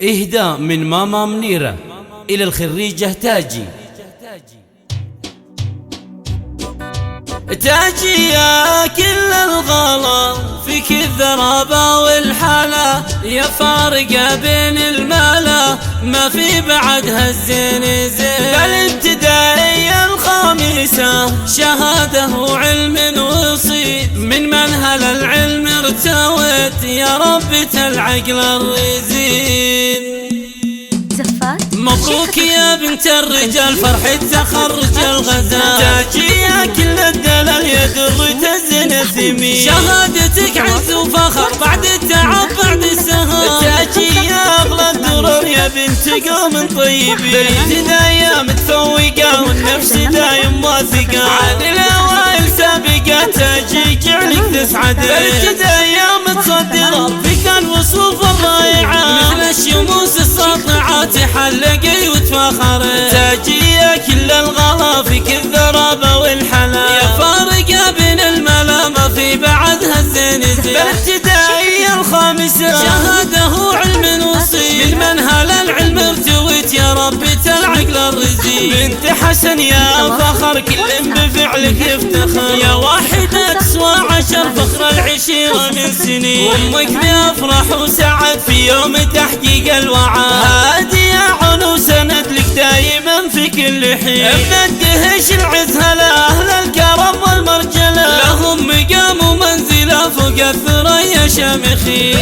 إهداء من ماما منيرة إلى الخريجة تاجي. تاجي يا كل الغلا فيك الذرابة والحلا، يا فارقة بين الملا ما في بعدها الزين زين. بالابتدائية الخامسة شهادة وعلم وصيت، من منهل العلم ارتويت يا ربة العقل الرزين. مبروك يا بنت الرجال فرحة تخرج الغزال، تاجي يا كل الدلال يا درة الزين الثمين. شهادتك عز وفخر بعد التعب بعد السهر، تاجي يا اغلى الدرر يا بنت قوم طيبين. بالابتداية متفوقة والنفس دايم واثقة، عن الاوائل سابقة تاجي جعلك تسعد. بالابتداية متصدرة فيك الوصوف الرائعة، مثل الشموس الساطعة تحلقي وتفخر. تاجي يا كل الغلا فيك الذرابة والحلا، يا فارقة بين الملا ما في بعدها الزين زين. بالابتدائية الخامسة شهادة وعلم وصيت، من منهل العلم ارتويت يا ربة العقل الرزين. بنت حسن يا فخر كل بفعلك يفتخر، يا واحدة تسوى 10 فخر العشيرة من سنين. وامك بأفرح وسعد في يوم تحقيق الوعد، هادي يا علو سند لك دايما في كل حين. ابن الدهش العزها لأهل الكرم والمرجلة، لهم مقام ومنزلة فوق الثريا شامخين.